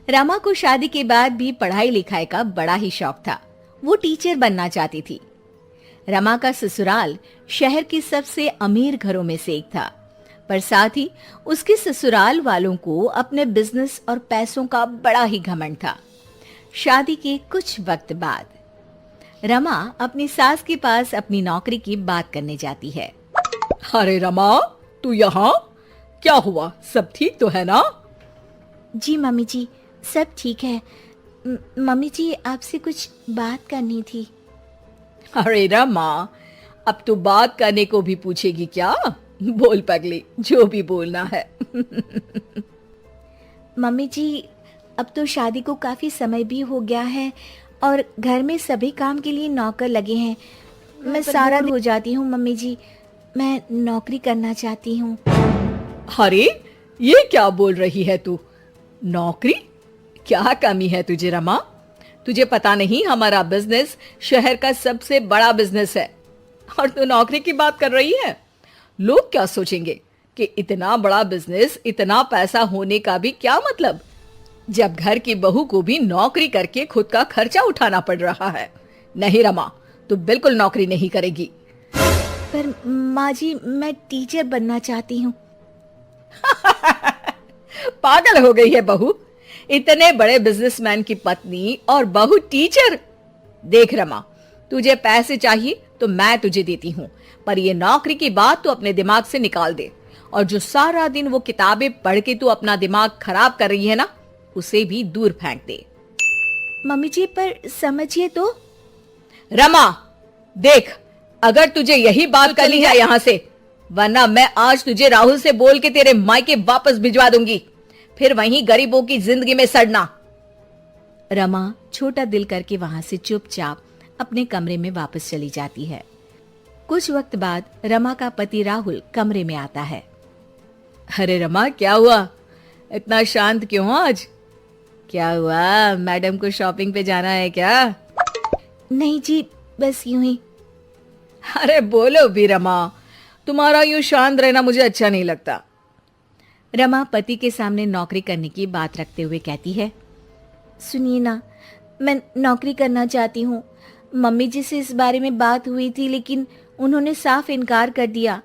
रमा को शादी के बाद भी पढ़ाई लिखाई का बड़ा ही शौक था। वो टीचर बनना चाहती थी। रमा का ससुराल शहर के सबसे अमीर घरों में से एक था, पर साथ ही उसके ससुराल वालों को अपने बिजनेस और पैसों का बड़ा ही घमंड था। शादी के कुछ वक्त बाद रमा अपनी सास के पास अपनी नौकरी की बात करने जाती है। अरे रमा, तू यहाँ? क्या हुआ, सब ठीक तो है ना? जी मम्मी जी, सब ठीक है। मम्मी जी, आपसे कुछ बात करनी थी। अरे रमा, अब तू बात करने को भी पूछेगी क्या? बोल पगली, जो भी बोलना है। मम्मी जी, अब तो शादी को काफी समय भी हो गया है और घर में सभी काम के लिए नौकर लगे हैं। मैं सारा दिन हो जाती हूँ मम्मी जी, मैं नौकरी करना चाहती हूँ। अरे ये क्या बोल रही है तू? नौकरी? क्या कमी है तुझे रमा? तुझे पता नहीं, हमारा बिजनेस शहर का सबसे बड़ा बिजनेस है और तू नौकरी की बात कर रही है? लोग क्या सोचेंगे कि इतना बड़ा बिजनेस, इतना पैसा होने का भी क्या मतलब, जब घर की बहू को भी नौकरी करके खुद का खर्चा उठाना पड़ रहा है। नहीं रमा, तू बिल्कुल नौकरी नहीं करेगी। पर माँ जी, मैं टीचर बनना चाहती हूँ। पागल हो गई है बहू? इतने बड़े बिजनेसमैन की पत्नी और बहू टीचर? देख रमा, तुझे पैसे चाहिए तो मैं तुझे देती हूँ, पर ये नौकरी की बात तू अपने दिमाग से निकाल दे। और जो सारा दिन वो किताबें पढ़ के तू अपना दिमाग खराब कर रही है ना, उसे भी दूर फेंक दे। मम्मी जी, पर समझिए तो। रमा देख, अगर तुझे यही बात करनी है यहाँ से, वरना मैं आज तुझे राहुल से बोल के तेरे मायके वापस भिजवा दूंगी, फिर वहीं गरीबों की जिंदगी में सड़ना। रमा छोटा दिल करके वहां से चुपचाप अपने कमरे में वापस चली जाती है। कुछ वक्त बाद रमा का पति राहुल कमरे में आता है। अरे रमा, क्या हुआ? इतना शांत क्यों आज? क्या हुआ, मैडम को शॉपिंग पे जाना है क्या? नहीं जी, बस यूं ही। अरे बोलो भी रमा, तुम्हारा यूं शांत रहना मुझे अच्छा नहीं लगता। रमा पति के सामने नौकरी करने की बात रखते हुए कहती है, सुनिए ना, मैं नौकरी करना चाहती हूँ। मम्मी जी से इस बारे में बात हुई थी, लेकिन उन्होंने साफ इनकार कर दिया,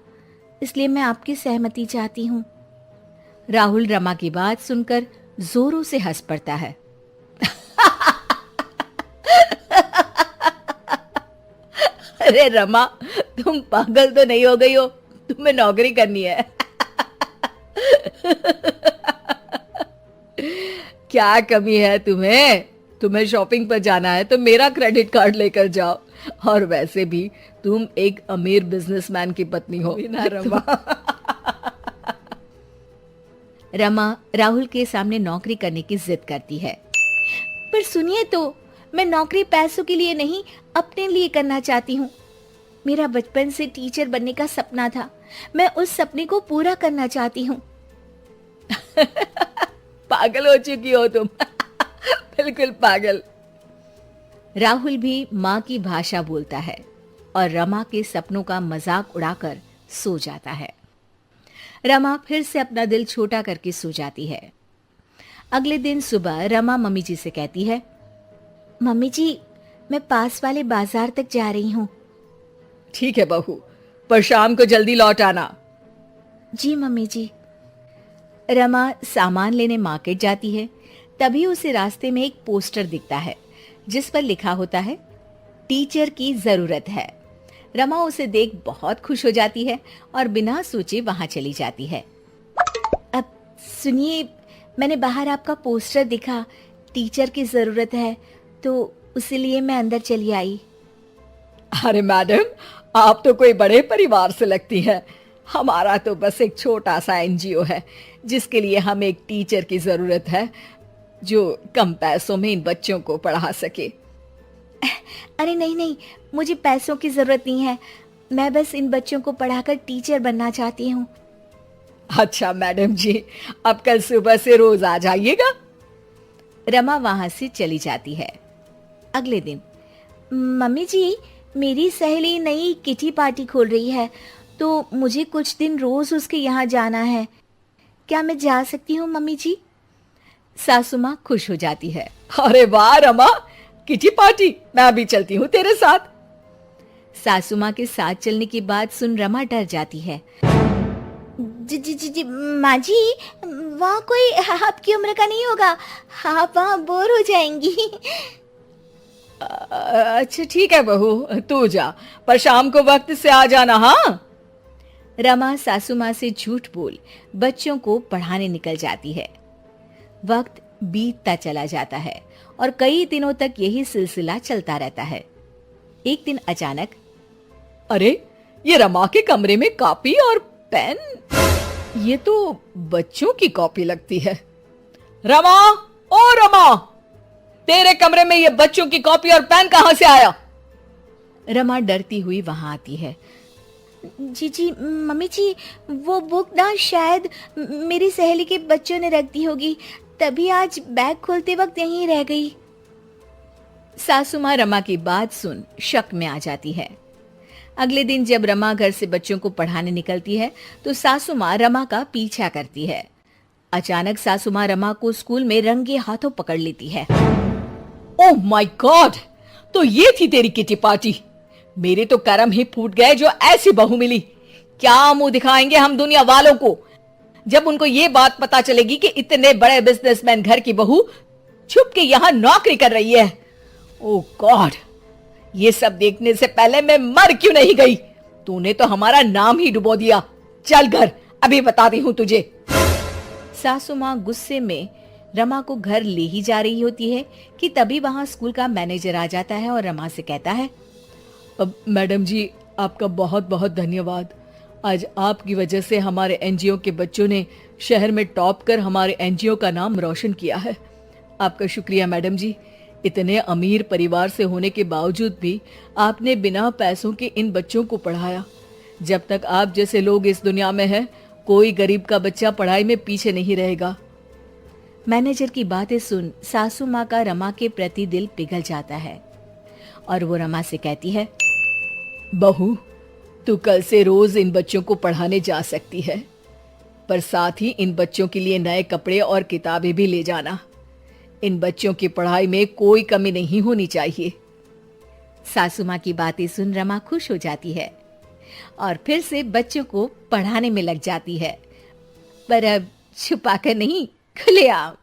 इसलिए मैं आपकी सहमति चाहती हूँ। राहुल रमा की बात सुनकर जोरों से हंस पड़ता है। अरे रमा, तुम पागल तो नहीं हो गई हो? तुम्हें नौकरी करनी है। क्या कमी है तुम्हें? तुम्हें शॉपिंग पर जाना है तो मेरा क्रेडिट कार्ड लेकर जाओ, और वैसे भी तुम एक अमीर बिजनेसमैन की पत्नी हो ना रमा। रमा राहुल के सामने नौकरी करने की जिद करती है। पर सुनिए तो, मैं नौकरी पैसों के लिए नहीं, अपने लिए करना चाहती हूँ। मेरा बचपन से टीचर बनने का सपना था, मैं उस सपने को पूरा करना चाहती हूँ। पागल हो चुकी हो तुम। बिल्कुल पागल। राहुल भी माँ की भाषा बोलता है और रमा के सपनों का मजाक उड़ाकर सो जाता है। रमा फिर से अपना दिल छोटा करके सो जाती है। अगले दिन सुबह रमा मम्मी जी से कहती है, मम्मी जी, मैं पास वाले बाजार तक जा रही हूँ। ठीक है बहू, पर शाम को जल्दी लौट आना। जी मम्मी जी। रमा सामान लेने मार्केट जाती है, तभी उसे रास्ते में एक पोस्टर दिखता है जिस पर लिखा होता है, टीचर की जरूरत है। रमा उसे देख बहुत खुश हो जाती है और बिना सोचे वहां चली जाती है। अब सुनिए, मैंने बाहर आपका पोस्टर दिखा, टीचर की जरूरत है, तो इसीलिए मैं अंदर चली आई। अरे मैडम, आप तो कोई बड़े परिवार से लगती है। हमारा तो बस एक छोटा सा एनजीओ है, जिसके लिए हमें एक टीचर की जरूरत है जो कम पैसों में इन बच्चों को पढ़ा सके। अरे नहीं नहीं, मुझे पैसों की जरूरत नहीं है, मैं बस इन बच्चों को पढ़ाकर टीचर बनना चाहती हूँ। अच्छा मैडम जी, अब कल सुबह से रोज आ जाइएगा। रमा वहां से चली जाती है। अगले दिन, मम्मी जी, मेरी सहेली नई किटी पार्टी खोल रही है, तो मुझे कुछ दिन रोज उसके यहाँ जाना है। क्या मैं जा सकती हूँ मम्मी जी? सासू माँ खुश हो जाती है। अरे वाह रमा, किटी पार्टी, मैं भी चलती हूँ तेरे साथ। सासू माँ के साथ चलने की बात सुन रमा डर जाती है। जी जी जी जी माँ जी, वहाँ कोई आपकी उम्र का नहीं होगा, आप वहाँ बोर हो जाएंगी। अच्छा ठीक है बहू, तू जा, पर शाम को वक्त से आ जाना। हाँ। रमा सासू माँ से झूठ बोल बच्चों को पढ़ाने निकल जाती है। वक्त बीतता चला जाता है और कई दिनों तक यही सिलसिला चलता रहता है। एक दिन अचानक, अरे ये रमा के कमरे में कॉपी और पेन, ये तो बच्चों की कॉपी लगती है। रमा, ओ रमा, तेरे कमरे में ये बच्चों की कॉपी और पेन कहां से आया? रमा डरती हुई वहां आती है। जी जी मम्मी जी, वो बुक ना शायद मेरी सहेली के बच्चों ने रख दी होगी, तभी आज बैग खोलते वक्त यहीं रह गई। सासू माँ रमा की बात सुन शक में आ जाती है। अगले दिन जब रमा घर से बच्चों को पढ़ाने निकलती है तो सासू माँ रमा का पीछा करती है। अचानक सासू माँ रमा को स्कूल में रंगे हाथों पकड़ लेती है। ओह माय गॉड, तो ये थी तेरी किटी पार्टी। मेरे तो कर्म ही फूट गए जो ऐसी बहू मिली। क्या मुंह दिखाएंगे हम दुनिया वालों को जब उनको ये बात पता चलेगी कि इतने बड़े बिजनेसमैन घर की बहू छुप के यहां नौकरी कर रही है। ओह गॉड, ये सब देखने से पहले मैं मर क्यों नहीं गई? तूने तो हमारा नाम ही डुबो दिया। चल घर, अभी बताती हूं तुझे। सासू माँ गुस्से में रमा को घर ले ही जा रही होती है कि तभी वहां स्कूल का मैनेजर आ जाता है और रमा से कहता है, मैडम जी, आपका बहुत बहुत धन्यवाद। आज आपकी वजह से हमारे एनजीओ के बच्चों ने शहर में टॉप कर हमारे एनजीओ का नाम रोशन किया है। आपका शुक्रिया मैडम जी। इतने अमीर परिवार से होने के बावजूद भी आपने बिना पैसों के इन बच्चों को पढ़ाया। जब तक आप जैसे लोग इस दुनिया में हैं, कोई गरीब का बच्चा पढ़ाई में पीछे नहीं रहेगा। मैनेजर की बातें सुन सासू माँ का रमा के प्रति दिल पिघल जाता है और वो रमा से कहती है, बहू, तू कल से रोज इन बच्चों को पढ़ाने जा सकती है, पर साथ ही इन बच्चों के लिए नए कपड़े और किताबें भी ले जाना। इन बच्चों की पढ़ाई में कोई कमी नहीं होनी चाहिए। सासू माँ की बातें सुन रमा खुश हो जाती है और फिर से बच्चों को पढ़ाने में लग जाती है, पर अब छुपाकर नहीं, खुलेआम।